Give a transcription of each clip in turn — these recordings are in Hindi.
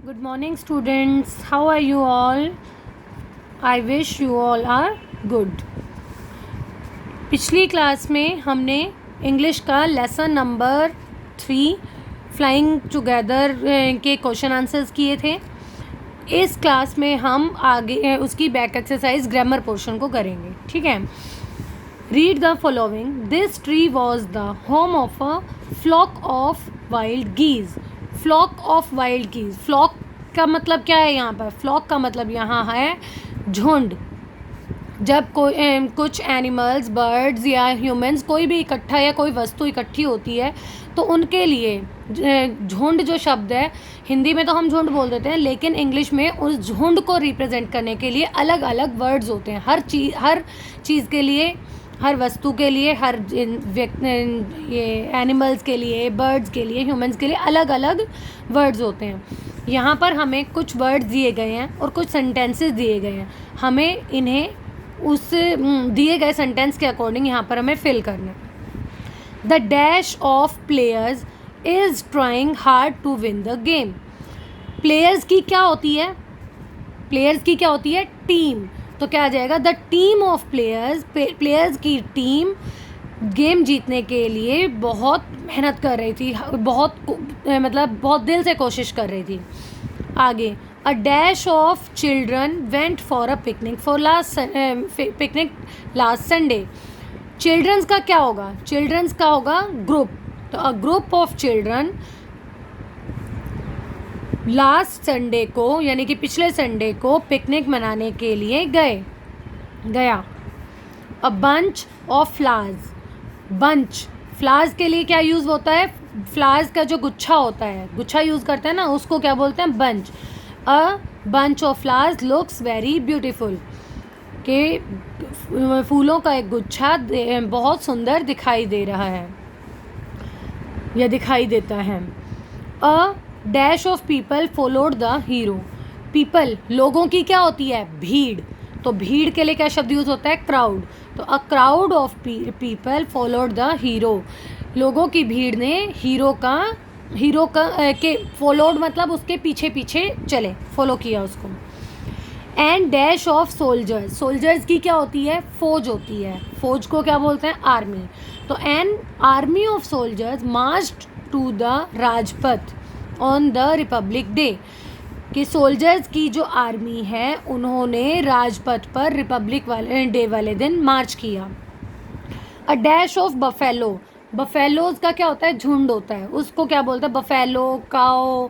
Good morning, students. How are you all? I wish you all are good. पिछली क्लास में हमने इंग्लिश का लेसन नंबर 3 फ्लाइंग टुगेदर के क्वेश्चन आंसर्स किए थे. इस क्लास में हम आगे उसकी बैक एक्सरसाइज ग्रामर पोर्शन को करेंगे. ठीक है. Read the following. This tree was the home of a flock of wild geese. Flock of wild geese. Flock का मतलब क्या है यहाँ पर? फ्लॉक का मतलब यहाँ है झुंड. जब कोई कुछ एनिमल्स, बर्ड्स या ह्यूमंस कोई भी इकट्ठा या कोई वस्तु इकट्ठी होती है तो उनके लिए झुंड जो शब्द है, हिंदी में तो हम झुंड बोल देते हैं, लेकिन इंग्लिश में उस झुंड को रिप्रेजेंट करने के लिए अलग अलग वर्ड्स होते हैं. हर चीज़ के लिए, हर वस्तु के लिए, हर ये एनिमल्स के लिए, बर्ड्स के लिए, ह्यूमंस के लिए अलग अलग वर्ड्स होते हैं. यहाँ पर हमें कुछ वर्ड्स दिए गए हैं और कुछ सेंटेंसेस दिए गए हैं. हमें इन्हें उस दिए गए सेंटेंस के अकॉर्डिंग यहाँ पर हमें फिल करना है. The dash of players is trying hard to win the game. Players की क्या होती है? प्लेयर्स की क्या होती है? टीम. तो क्या आ जाएगा? The team of players. Players की टीम गेम जीतने के लिए बहुत मेहनत कर रही थी, बहुत दिल से कोशिश कर रही थी. आगे, a dash of children went for a picnic last Sunday. Childrens का क्या होगा? चिल्ड्रंस का होगा ग्रुप. तो a group of children last Sunday को, यानी कि पिछले संडे को पिकनिक मनाने के लिए गया. A bunch of flowers. Bunch, flowers के लिए क्या यूज़ होता है? फ्लावर्स का जो गुच्छा होता है, गुच्छा यूज़ करते हैं ना, उसको क्या बोलते हैं? Bunch. A bunch of flowers looks very beautiful. के फूलों का एक गुच्छा बहुत सुंदर दिखाई दे रहा है या दिखाई देता है. अ dash of people followed the hero. People, लोगों की क्या होती है? भीड़. तो भीड़ के लिए क्या शब्द यूज़ होता है? क्राउड. तो a crowd of people followed the hero. लोगों की भीड़ ने हीरो के फॉलोड मतलब उसके पीछे पीछे चले, फॉलो किया उसको. And dash of soldiers. Soldiers की क्या होती है? फौज होती है. फौज को क्या बोलते हैं? आर्मी. तो an army of soldiers marched to the Rajpath on the Republic Day. कि सोल्जर्स की जो आर्मी है उन्होंने राजपथ पर रिपब्लिक डे वाले दिन मार्च किया. अ डैश ऑफ बफेलो. बफेलोज का क्या होता है? झुंड होता है. उसको क्या बोलते हैं? बफेलो, काओ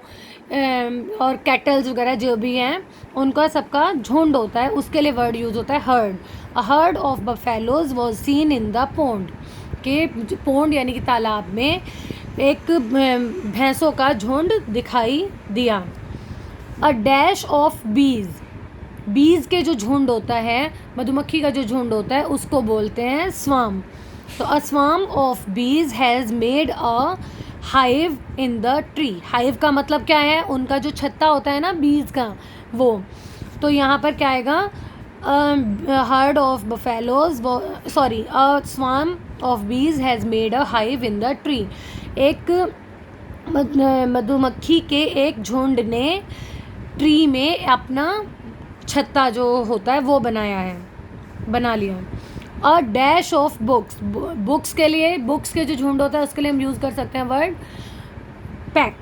और कैटल्स वगैरह जो भी हैं उनका सबका झुंड होता है. उसके लिए वर्ड यूज़ होता है heard. A herd of buffaloes was seen in the pond. के पोंड यानी कि तालाब में एक भैंसों का झुंड दिखाई दिया. अ डैश ऑफ बीज. बीज के जो झुंड होता है, मधुमक्खी का जो झुंड होता है, उसको बोलते हैं स्वाम. तो अ swarm of bees has made a hive in the tree. Hive का मतलब क्या है? उनका जो छत्ता होता है ना बीज का, वो. तो यहाँ पर क्या आएगा? Herd of buffaloes, sorry, a swarm of bees has made a hive in the tree. एक मधुमक्खी के एक झुंड ने ट्री में अपना छत्ता जो होता है वो बना लिया. अ डैश ऑफ बुक्स. बुक्स के लिए, बुक्स के जो झुंड होता है उसके लिए हम यूज़ कर सकते हैं word pack.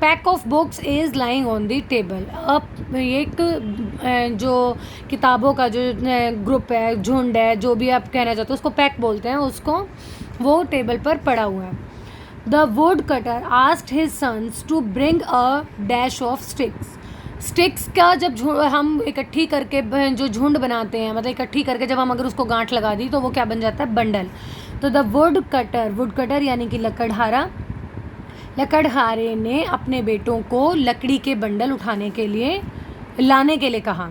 Pack of books is lying on the table. अब एक जो किताबों का जो ग्रुप है, झुंड है, जो भी आप कहना चाहते हो, उसको पैक बोलते हैं. उसको वो टेबल पर पड़ा हुआ है. The wood cutter asked his sons to bring a dash of sticks. Sticks का जब हम इकट्ठी करके जो झुंड बनाते हैं, मतलब इकट्ठी करके जब हम अगर उसको गांठ लगा दी तो वो क्या बन जाता है? बंडल. तो द वुड कटर यानी कि लकड़हारा. लकड़हारे ने अपने बेटों को लकड़ी के बंडल लाने के लिए कहा.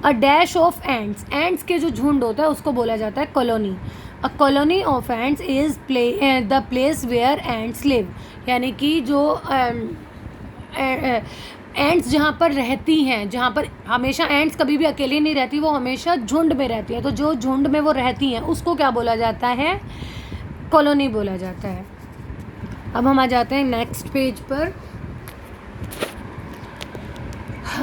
A dash of ants. Ants के जो झुंड होता है उसको बोला जाता है colony. A colony of ants is the place where ants live. यानी कि जो एंट्स जहाँ पर रहती हैं, जहाँ पर हमेशा एंट्स कभी भी अकेली नहीं रहती, वो हमेशा झुंड में रहती है. तो जो झुंड में वो रहती हैं उसको क्या बोला जाता है? कॉलोनी बोला जाता है. अब हम आ जाते हैं नेक्स्ट पेज पर.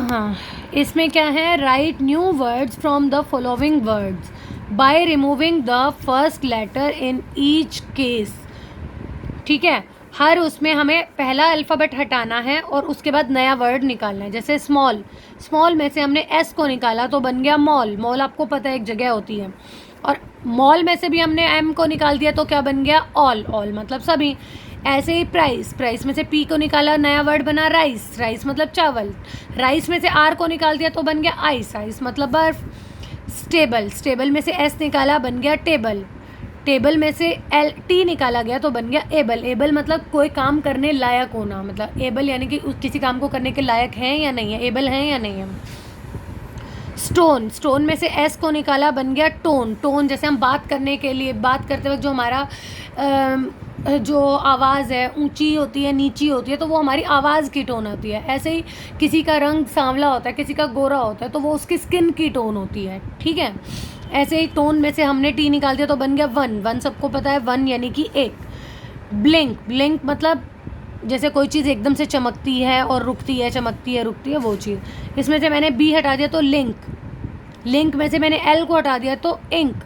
हाँ, इसमें क्या है, write new words from the following words by removing the first letter in each case. ठीक है, हर उसमें हमें पहला अल्फ़ाबेट हटाना है और उसके बाद नया वर्ड निकालना है। जैसे स्मॉल, स्मॉल में से हमने एस को निकाला तो बन गया मॉल। मॉल आपको पता है एक जगह होती है। और मॉल में से भी हमने एम को निकाल दिया तो क्या बन गया, ऑल। ऑल मतलब सभी। ऐसे ही प्राइस, प्राइस में से पी को निकाला, नया वर्ड बना राइस। राइस मतलब चावल। राइस में से आर को निकाल दिया तो बन गया आइस। आइस मतलब बर्फ। स्टेबल, स्टेबल में से एस निकाला बन गया टेबल। टेबल में से एल टी निकाला गया तो बन गया एबल। एबल मतलब कोई काम करने लायक होना, मतलब एबल यानी कि किसी काम को करने के लायक हैं या नहीं है, एबल हैं या नहीं है। स्टोन, स्टोन में से एस को निकाला बन गया टोन। टोन जैसे हम बात करने के लिए, बात करते वक्त जो हमारा जो आवाज़ है ऊंची होती है नीची होती है तो वो हमारी आवाज़ की टोन होती है। ऐसे ही किसी का रंग सांवला होता है, किसी का गोरा होता है तो वो उसकी स्किन की टोन होती है। ठीक है, ऐसे ही टोन में से हमने टी निकाल दिया तो बन गया वन। वन सबको पता है, वन यानी कि एक। ब्लिंक, ब्लिंक मतलब जैसे कोई चीज़ एकदम से चमकती है और रुकती है, चमकती है रुकती है, वो चीज़। इसमें से मैंने बी हटा दिया तो लिंक। लिंक में से मैंने एल को हटा दिया तो इंक।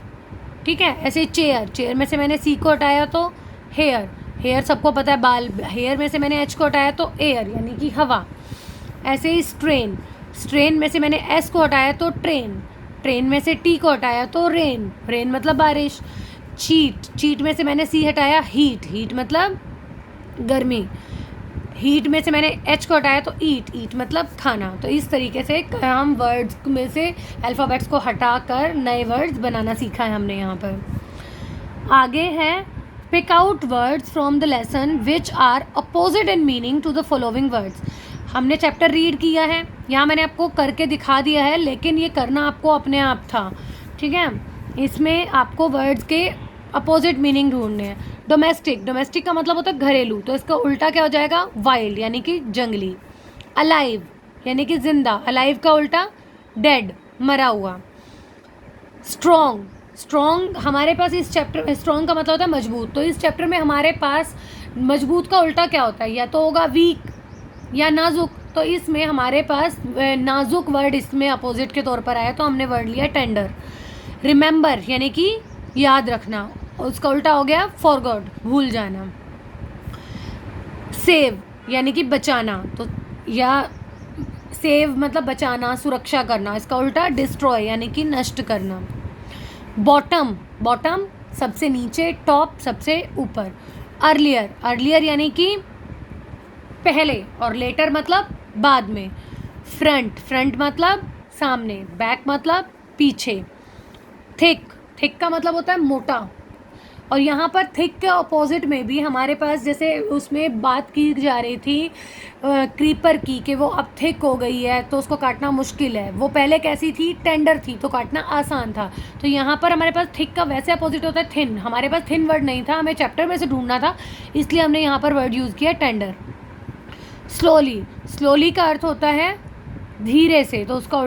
ठीक है, ऐसे ही चेयर, चेयर में से मैंने सी को हटाया तो हेयर। हेयर सबको पता है बाल। हेयर में से मैंने एच को हटाया तो एयर यानी कि हवा। ऐसे ही स्ट्रेन, स्ट्रेन में से मैंने एस को हटाया तो ट्रेन। ट्रेन में से टी को हटाया तो रेन। रेन मतलब बारिश। चीट, चीट में से मैंने सी हटाया हीट। हीट मतलब गर्मी। हीट में से मैंने एच को हटाया तो ईट। ईट मतलब खाना। तो इस तरीके से हम वर्ड्स में से अल्फ़ाबेट्स को हटाकर नए वर्ड्स बनाना सीखा है हमने यहाँ पर। आगे है pick out words from the lesson which are opposite in meaning to the following words. हमने चैप्टर रीड किया है, यहाँ मैंने आपको करके दिखा दिया है, लेकिन ये करना आपको अपने आप था। ठीक है, इसमें आपको वर्ड्स के अपोजिट मीनिंग ढूंढने हैं। डोमेस्टिक, डोमेस्टिक का मतलब होता है घरेलू, तो इसका उल्टा क्या हो जाएगा, वाइल्ड यानी कि जंगली। अलाइव यानी कि जिंदा। अलाइव का उल्टा डेड, मरा हुआ। स्ट्रॉन्ग, स्ट्रॉन्ग हमारे पास इस चैप्टर में स्ट्रॉन्ग का मतलब होता है मजबूत, तो इस चैप्टर में हमारे पास मजबूत का उल्टा क्या होता है, या तो होगा वीक या नाजुक। तो इसमें हमारे पास नाजुक वर्ड इसमें अपोजिट के तौर पर आया तो हमने वर्ड लिया टेंडर। रिमेंबर यानी कि याद रखना, उसका उल्टा हो गया फॉरगॉट, भूल जाना। सेव यानी कि बचाना, तो या सेव मतलब बचाना, सुरक्षा करना, इसका उल्टा डिस्ट्रॉय यानी कि नष्ट करना। बॉटम, बॉटम सबसे नीचे, टॉप सबसे ऊपर। अर्लियर, अर्लियर यानी कि पहले, और लेटर मतलब बाद में। फ्रंट, फ्रंट मतलब सामने, बैक मतलब पीछे। थिक, थिक का मतलब होता है मोटा, और यहाँ पर थिक के अपोजिट में भी हमारे पास जैसे उसमें बात की जा रही थी क्रीपर की कि वो अब थिक हो गई है तो उसको काटना मुश्किल है। वो पहले कैसी थी, टेंडर थी तो काटना आसान था। तो यहाँ पर हमारे पास थिक का वैसे अपोजिट होता है थिन। हमारे पास थिन वर्ड नहीं था, हमें चैप्टर में से ढूंढना था, इसलिए हमने यहाँ पर वर्ड यूज़ किया टेंडर। स्लोली, स्लोली का अर्थ होता है धीरे से, तो उसका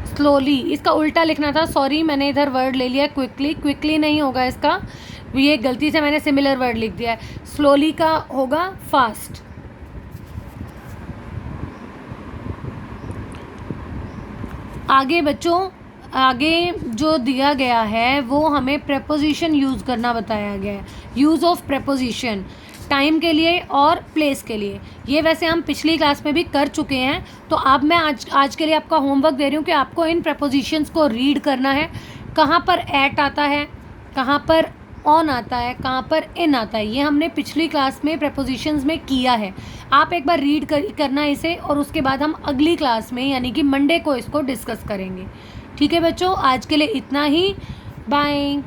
स्लोली इसका उल्टा लिखना था। सॉरी, मैंने इधर वर्ड ले लिया क्विकली, क्विकली नहीं होगा इसका, ये गलती से मैंने सिमिलर वर्ड लिख दिया है। स्लोली का होगा फास्ट। आगे बच्चों, आगे जो दिया गया है वो हमें प्रेपोजिशन यूज़ करना बताया गया है। यूज़ ऑफ प्रेपोजिशन टाइम के लिए और प्लेस के लिए। ये वैसे हम पिछली क्लास में भी कर चुके हैं, तो अब मैं आज के लिए आपका होमवर्क दे रही हूँ कि आपको इन प्रेपोजिशंस को रीड करना है। कहाँ पर एट आता है, कहाँ पर ऑन आता है, कहाँ पर इन आता है, ये हमने पिछली क्लास में प्रेपोजिशंस में किया है। आप एक बार रीड करना इसे, और उसके बाद हम अगली क्लास में यानी कि मंडे को इसको डिस्कस करेंगे। ठीक है बच्चों, आज के लिए इतना ही। बाय।